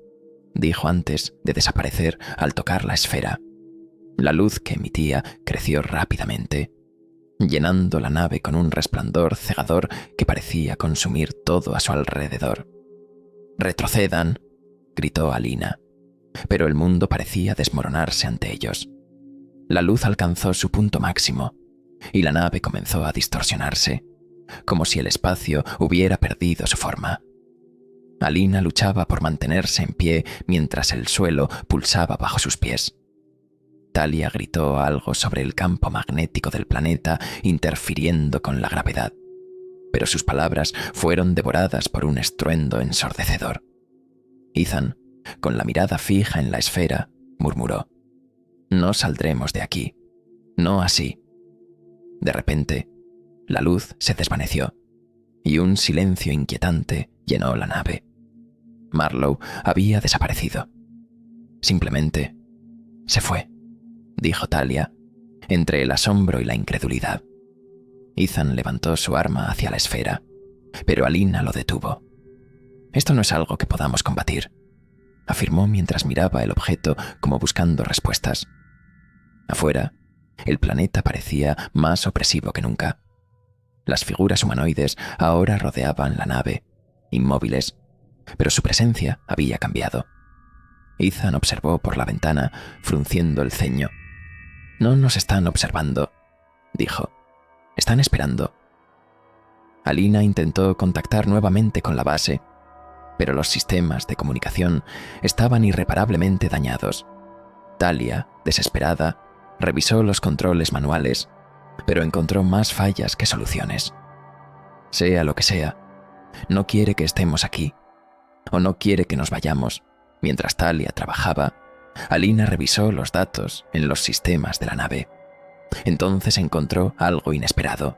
dijo antes de desaparecer al tocar la esfera. La luz que emitía creció rápidamente, llenando la nave con un resplandor cegador que parecía consumir todo a su alrededor. «¡Retrocedan!», gritó Alina, pero el mundo parecía desmoronarse ante ellos. La luz alcanzó su punto máximo y la nave comenzó a distorsionarse, como si el espacio hubiera perdido su forma. Alina luchaba por mantenerse en pie mientras el suelo pulsaba bajo sus pies. Talia gritó algo sobre el campo magnético del planeta interfiriendo con la gravedad, pero sus palabras fueron devoradas por un estruendo ensordecedor. Ethan, con la mirada fija en la esfera, murmuró: «No saldremos de aquí. No así». De repente, la luz se desvaneció y un silencio inquietante llenó la nave. Marlowe había desaparecido. Simplemente se fue, dijo Talia, entre el asombro y la incredulidad. Ethan levantó su arma hacia la esfera, pero Alina lo detuvo. «Esto no es algo que podamos combatir», afirmó mientras miraba el objeto como buscando respuestas. Afuera, el planeta parecía más opresivo que nunca. Las figuras humanoides ahora rodeaban la nave, inmóviles, pero su presencia había cambiado. Ethan observó por la ventana, frunciendo el ceño. «No nos están observando», dijo. «Están esperando». Alina intentó contactar nuevamente con la base, pero los sistemas de comunicación estaban irreparablemente dañados. Talia, desesperada, revisó los controles manuales, pero encontró más fallas que soluciones. Sea lo que sea, no quiere que estemos aquí, o no quiere que nos vayamos. Mientras Talia trabajaba, Alina revisó los datos en los sistemas de la nave. Entonces encontró algo inesperado.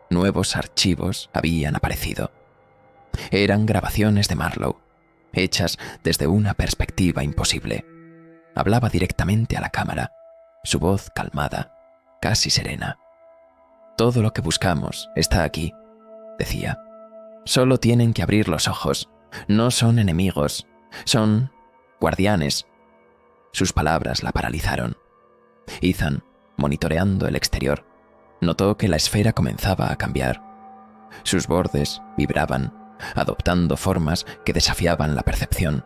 Nuevos archivos habían aparecido. Eran grabaciones de Marlowe, hechas desde una perspectiva imposible. Hablaba directamente a la cámara, su voz calmada, casi serena. «Todo lo que buscamos está aquí», decía. «Solo tienen que abrir los ojos. No son enemigos, son guardianes». Sus palabras la paralizaron. Ethan, monitoreando el exterior, notó que la esfera comenzaba a cambiar. Sus bordes vibraban, adoptando formas que desafiaban la percepción.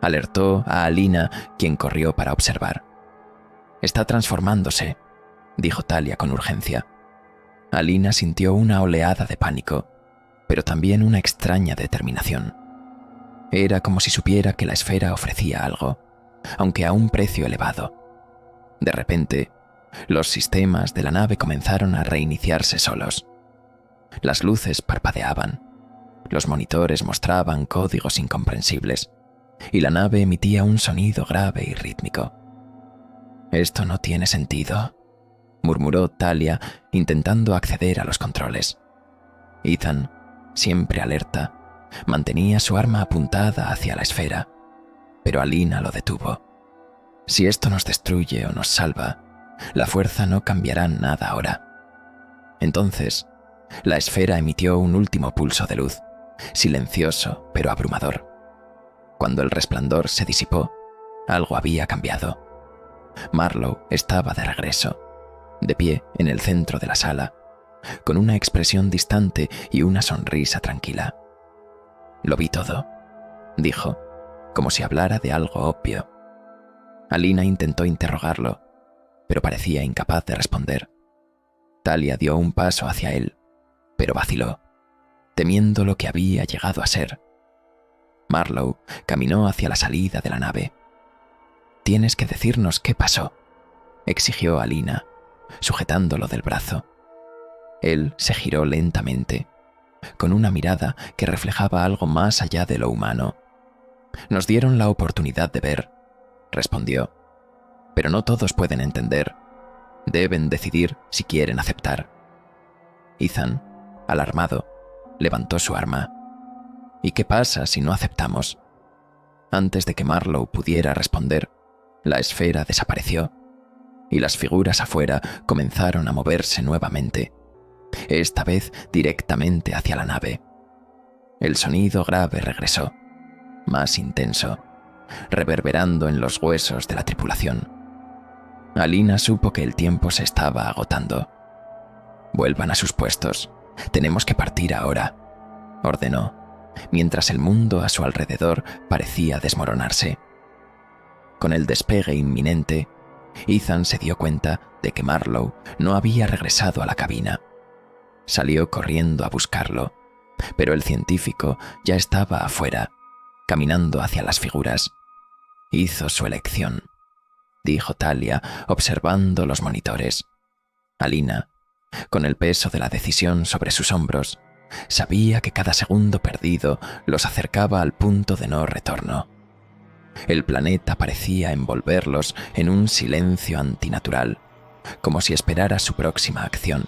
Alertó a Alina, quien corrió para observar. «Está transformándose», dijo Talia con urgencia. Alina sintió una oleada de pánico, pero también una extraña determinación. Era como si supiera que la esfera ofrecía algo, aunque a un precio elevado. De repente, los sistemas de la nave comenzaron a reiniciarse solos. Las luces parpadeaban, los monitores mostraban códigos incomprensibles, y la nave emitía un sonido grave y rítmico. «Esto no tiene sentido», murmuró Talia, intentando acceder a los controles. Ethan, siempre alerta, mantenía su arma apuntada hacia la esfera, pero Alina lo detuvo. «Si esto nos destruye o nos salva, la fuerza no cambiará nada ahora». Entonces, la esfera emitió un último pulso de luz, silencioso pero abrumador. Cuando el resplandor se disipó, algo había cambiado. Marlowe estaba de regreso, de pie en el centro de la sala, con una expresión distante y una sonrisa tranquila. «Lo vi todo», dijo, como si hablara de algo obvio. Alina intentó interrogarlo, pero parecía incapaz de responder. Talia dio un paso hacia él, pero vaciló. temiendo lo que había llegado a ser. Marlowe caminó hacia la salida de la nave. «Tienes que decirnos qué pasó», exigió Alina, sujetándolo del brazo. Él se giró lentamente, con una mirada que reflejaba algo más allá de lo humano. «Nos dieron la oportunidad de ver», respondió, «pero no todos pueden entender. Deben decidir si quieren aceptar». Ethan, alarmado, levantó su arma. «¿Y qué pasa si no aceptamos?». Antes de que Marlowe pudiera responder, la esfera desapareció y las figuras afuera comenzaron a moverse nuevamente, esta vez directamente hacia la nave. El sonido grave regresó, más intenso, reverberando en los huesos de la tripulación. Alina supo que el tiempo se estaba agotando. «Vuelvan a sus puestos. Tenemos que partir ahora», ordenó, mientras el mundo a su alrededor parecía desmoronarse. Con el despegue inminente, Ethan se dio cuenta de que Marlowe no había regresado a la cabina. Salió corriendo a buscarlo, pero el científico ya estaba afuera, caminando hacia las figuras. «Hizo su elección», dijo Talia, observando los monitores. Alina, con el peso de la decisión sobre sus hombros, sabía que cada segundo perdido los acercaba al punto de no retorno. El planeta parecía envolverlos en un silencio antinatural, como si esperara su próxima acción.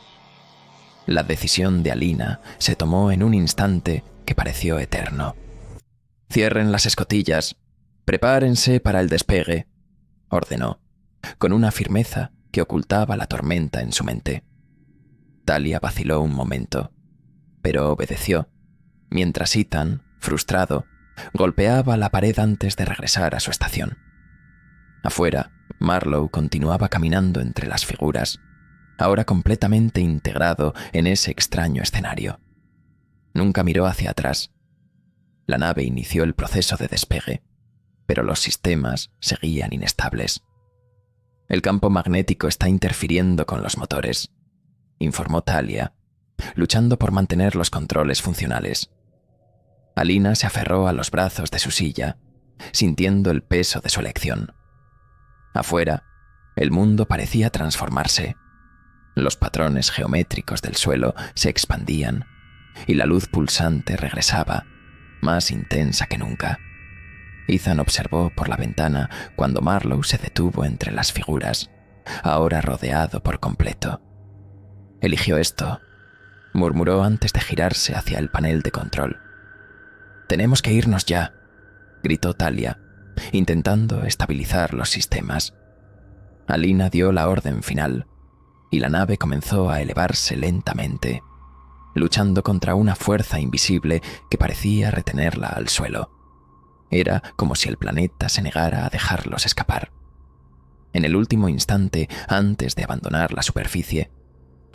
La decisión de Alina se tomó en un instante que pareció eterno. «Cierren las escotillas. Prepárense para el despegue», ordenó, con una firmeza que ocultaba la tormenta en su mente. Talia vaciló un momento, pero obedeció, mientras Ethan, frustrado, golpeaba la pared antes de regresar a su estación. Afuera, Marlowe continuaba caminando entre las figuras, ahora completamente integrado en ese extraño escenario. Nunca miró hacia atrás. La nave inició el proceso de despegue, pero los sistemas seguían inestables. «El campo magnético está interfiriendo con los motores», informó Talia, luchando por mantener los controles funcionales. Alina se aferró a los brazos de su silla, sintiendo el peso de su elección. Afuera, el mundo parecía transformarse. Los patrones geométricos del suelo se expandían y la luz pulsante regresaba, más intensa que nunca. Ethan observó por la ventana cuando Marlowe se detuvo entre las figuras, ahora rodeado por completo. «Eligió esto», murmuró antes de girarse hacia el panel de control. «Tenemos que irnos ya», gritó Talia, intentando estabilizar los sistemas. Alina dio la orden final, y la nave comenzó a elevarse lentamente, luchando contra una fuerza invisible que parecía retenerla al suelo. Era como si el planeta se negara a dejarlos escapar. En el último instante, antes de abandonar la superficie,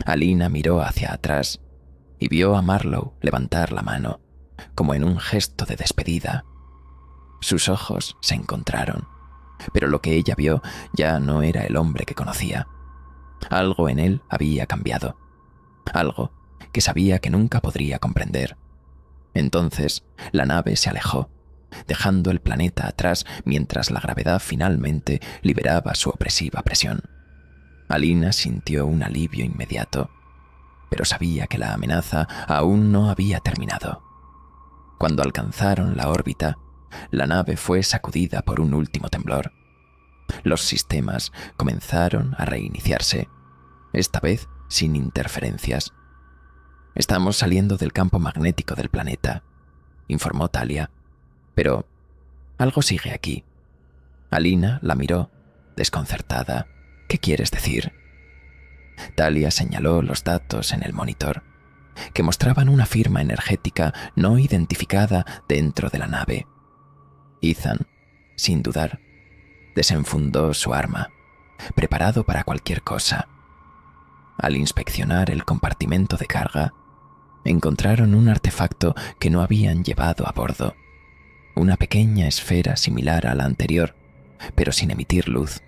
Alina miró hacia atrás y vio a Marlowe levantar la mano, como en un gesto de despedida. Sus ojos se encontraron, pero lo que ella vio ya no era el hombre que conocía. Algo en él había cambiado, algo que sabía que nunca podría comprender. Entonces, la nave se alejó, dejando el planeta atrás mientras la gravedad finalmente liberaba su opresiva presión. Alina sintió un alivio inmediato, pero sabía que la amenaza aún no había terminado. Cuando alcanzaron la órbita, la nave fue sacudida por un último temblor. Los sistemas comenzaron a reiniciarse, esta vez sin interferencias. «Estamos saliendo del campo magnético del planeta», informó Talia, «pero algo sigue aquí». Alina la miró, desconcertada. «¿Qué quieres decir?». Talia señaló los datos en el monitor, que mostraban una firma energética no identificada dentro de la nave. Ethan, sin dudar, desenfundó su arma, preparado para cualquier cosa. Al inspeccionar el compartimento de carga, encontraron un artefacto que no habían llevado a bordo, una pequeña esfera similar a la anterior, pero sin emitir luz.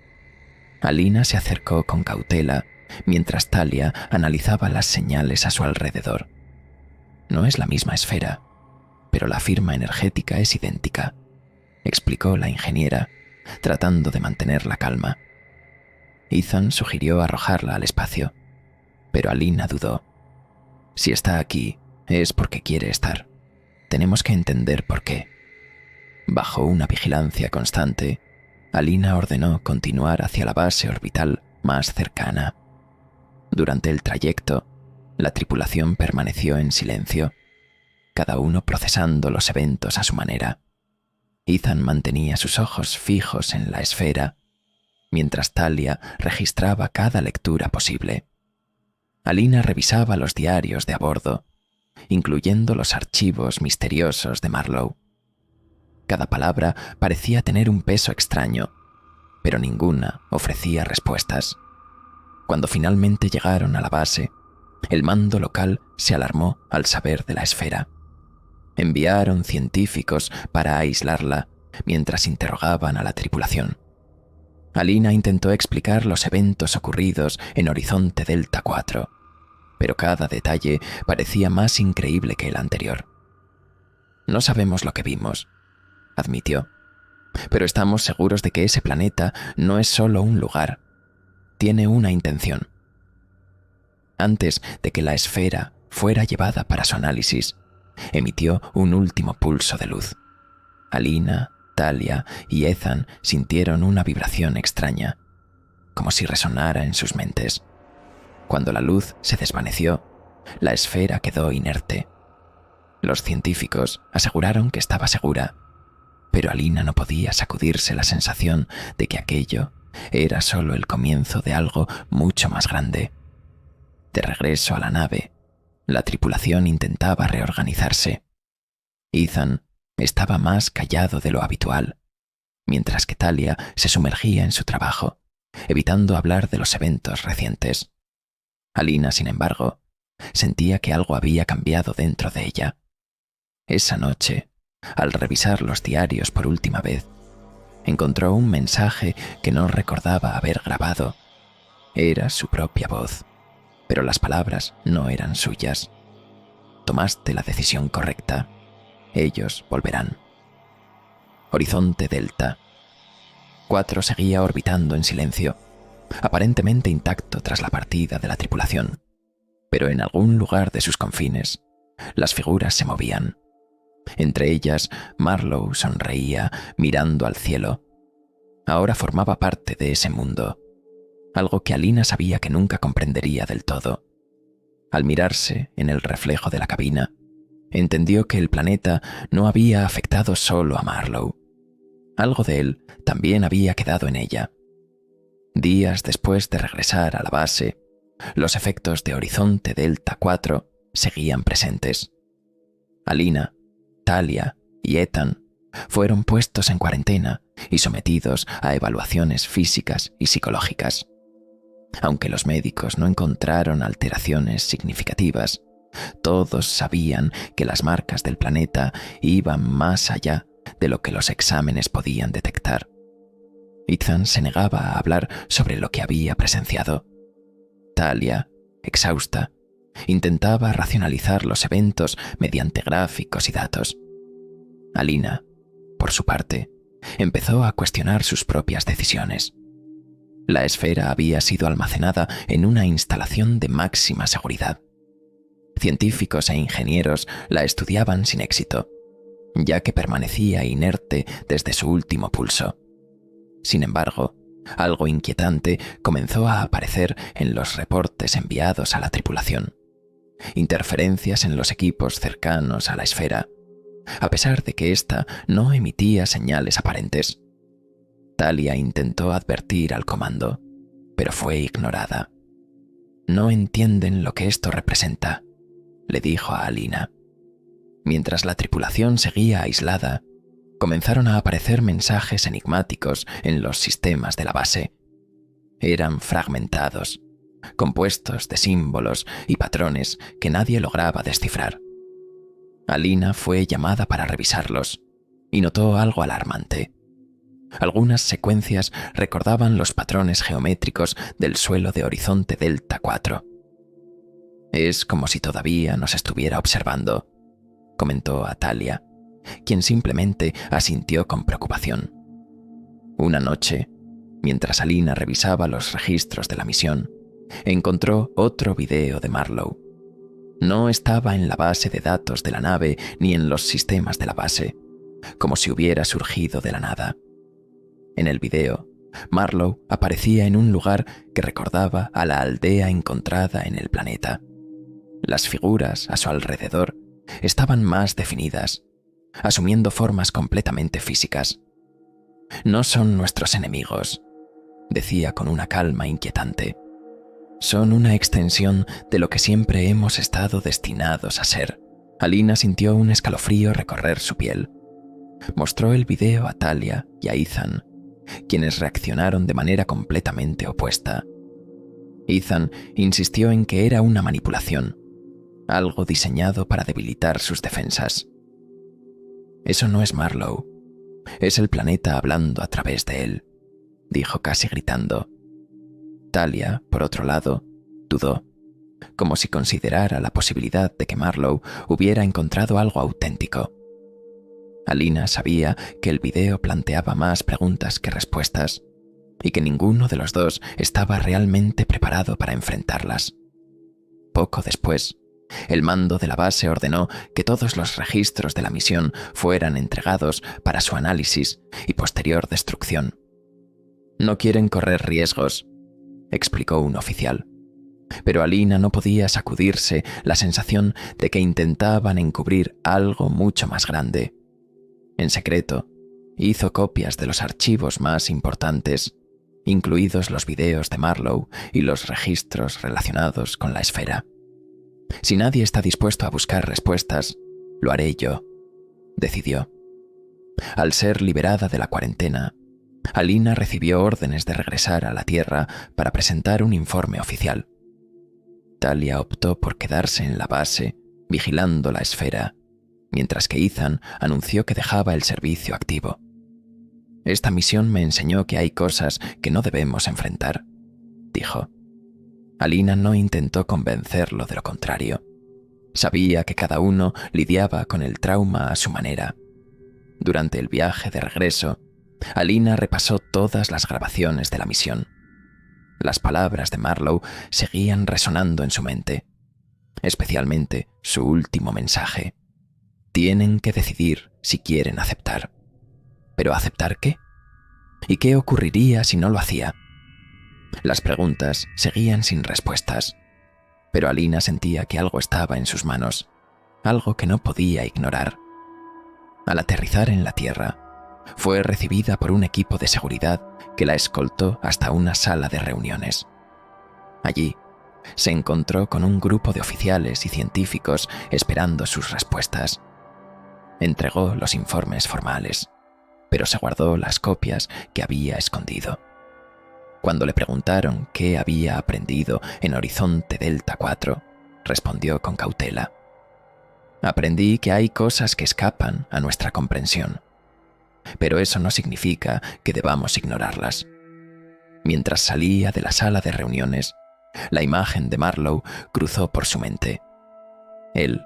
Alina se acercó con cautela mientras Talia analizaba las señales a su alrededor. No es la misma esfera, pero la firma energética es idéntica, explicó la ingeniera, tratando de mantener la calma. Ethan sugirió arrojarla al espacio, pero Alina dudó. Si está aquí, es porque quiere estar. Tenemos que entender por qué. Bajo una vigilancia constante, Alina ordenó continuar hacia la base orbital más cercana. Durante el trayecto, la tripulación permaneció en silencio, cada uno procesando los eventos a su manera. Ethan mantenía sus ojos fijos en la esfera, mientras Talia registraba cada lectura posible. Alina revisaba los diarios de a bordo, incluyendo los archivos misteriosos de Marlowe. Cada palabra parecía tener un peso extraño, pero ninguna ofrecía respuestas. Cuando finalmente llegaron a la base, el mando local se alarmó al saber de la esfera. Enviaron científicos para aislarla mientras interrogaban a la tripulación. Alina intentó explicar los eventos ocurridos en Horizonte Delta 4, pero cada detalle parecía más increíble que el anterior. No sabemos lo que vimos, admitió, pero estamos seguros de que ese planeta no es solo un lugar, tiene una intención. Antes de que la esfera fuera llevada para su análisis, emitió un último pulso de luz. Alina, Talia y Ethan sintieron una vibración extraña, como si resonara en sus mentes. Cuando la luz se desvaneció, la esfera quedó inerte. Los científicos aseguraron que estaba segura, pero Alina no podía sacudirse la sensación de que aquello era solo el comienzo de algo mucho más grande. De regreso a la nave, la tripulación intentaba reorganizarse. Ethan estaba más callado de lo habitual, mientras que Talia se sumergía en su trabajo, evitando hablar de los eventos recientes. Alina, sin embargo, sentía que algo había cambiado dentro de ella. Esa noche, al revisar los diarios por última vez, encontró un mensaje que no recordaba haber grabado. Era su propia voz, pero las palabras no eran suyas. Tomaste la decisión correcta. Ellos volverán. Horizonte Delta. 4 seguía orbitando en silencio, aparentemente intacto tras la partida de la tripulación, pero en algún lugar de sus confines, las figuras se movían. Entre ellas, Marlowe sonreía mirando al cielo. Ahora formaba parte de ese mundo, algo que Alina sabía que nunca comprendería del todo. Al mirarse en el reflejo de la cabina, entendió que el planeta no había afectado solo a Marlowe. Algo de él también había quedado en ella. Días después de regresar a la base, los efectos de Horizonte Delta 4 seguían presentes. Alina, Talia y Ethan fueron puestos en cuarentena y sometidos a evaluaciones físicas y psicológicas. Aunque los médicos no encontraron alteraciones significativas, todos sabían que las marcas del planeta iban más allá de lo que los exámenes podían detectar. Ethan se negaba a hablar sobre lo que había presenciado. Talia, exhausta, intentaba racionalizar los eventos mediante gráficos y datos. Alina, por su parte, empezó a cuestionar sus propias decisiones. La esfera había sido almacenada en una instalación de máxima seguridad. Científicos e ingenieros la estudiaban sin éxito, ya que permanecía inerte desde su último pulso. Sin embargo, algo inquietante comenzó a aparecer en los reportes enviados a la tripulación. Interferencias en los equipos cercanos a la esfera, a pesar de que ésta no emitía señales aparentes. Talia intentó advertir al comando, pero fue ignorada. «No entienden lo que esto representa», le dijo a Alina. Mientras la tripulación seguía aislada, comenzaron a aparecer mensajes enigmáticos en los sistemas de la base. Eran fragmentados, compuestos de símbolos y patrones que nadie lograba descifrar. Alina fue llamada para revisarlos y notó algo alarmante. Algunas secuencias recordaban los patrones geométricos del suelo de Horizonte Delta 4. Es como si todavía nos estuviera observando, comentó a Talia, quien simplemente asintió con preocupación. Una noche, mientras Alina revisaba los registros de la misión, encontró otro video de Marlowe. No estaba en la base de datos de la nave ni en los sistemas de la base, como si hubiera surgido de la nada. En el video, Marlowe aparecía en un lugar que recordaba a la aldea encontrada en el planeta. Las figuras a su alrededor estaban más definidas, asumiendo formas completamente físicas. No son nuestros enemigos, decía con una calma inquietante. Son una extensión de lo que siempre hemos estado destinados a ser. Alina sintió un escalofrío recorrer su piel. Mostró el video a Talia y a Ethan, quienes reaccionaron de manera completamente opuesta. Ethan insistió en que era una manipulación, algo diseñado para debilitar sus defensas. Eso no es Marlowe, es el planeta hablando a través de él, dijo casi gritando. Talia, por otro lado, dudó, como si considerara la posibilidad de que Marlowe hubiera encontrado algo auténtico. Alina sabía que el video planteaba más preguntas que respuestas, y que ninguno de los dos estaba realmente preparado para enfrentarlas. Poco después, el mando de la base ordenó que todos los registros de la misión fueran entregados para su análisis y posterior destrucción. No quieren correr riesgos, explicó un oficial, pero Alina no podía sacudirse la sensación de que intentaban encubrir algo mucho más grande. En secreto, hizo copias de los archivos más importantes, incluidos los videos de Marlowe y los registros relacionados con la esfera. Si nadie está dispuesto a buscar respuestas, lo haré yo, decidió. Al ser liberada de la cuarentena, Alina recibió órdenes de regresar a la Tierra para presentar un informe oficial. Talia optó por quedarse en la base, vigilando la esfera, mientras que Ethan anunció que dejaba el servicio activo. Esta misión me enseñó que hay cosas que no debemos enfrentar, dijo. Alina no intentó convencerlo de lo contrario. Sabía que cada uno lidiaba con el trauma a su manera. Durante el viaje de regreso, Alina repasó todas las grabaciones de la misión. Las palabras de Marlowe seguían resonando en su mente, especialmente su último mensaje. Tienen que decidir si quieren aceptar. ¿Pero aceptar qué? ¿Y qué ocurriría si no lo hacía? Las preguntas seguían sin respuestas, pero Alina sentía que algo estaba en sus manos, algo que no podía ignorar. Al aterrizar en la Tierra, fue recibida por un equipo de seguridad que la escoltó hasta una sala de reuniones. Allí, se encontró con un grupo de oficiales y científicos esperando sus respuestas. Entregó los informes formales, pero se guardó las copias que había escondido. Cuando le preguntaron qué había aprendido en Horizonte Delta 4, respondió con cautela. Aprendí que hay cosas que escapan a nuestra comprensión, pero eso no significa que debamos ignorarlas. Mientras salía de la sala de reuniones, la imagen de Marlowe cruzó por su mente. Él,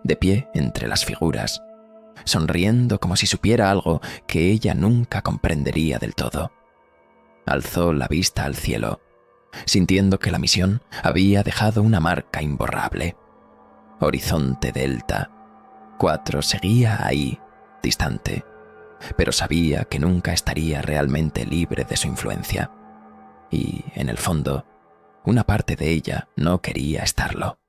de pie entre las figuras, sonriendo como si supiera algo que ella nunca comprendería del todo. Alzó la vista al cielo, sintiendo que la misión había dejado una marca imborrable. Horizonte Delta 4 seguía ahí, distante, pero sabía que nunca estaría realmente libre de su influencia. Y, en el fondo, una parte de ella no quería estarlo.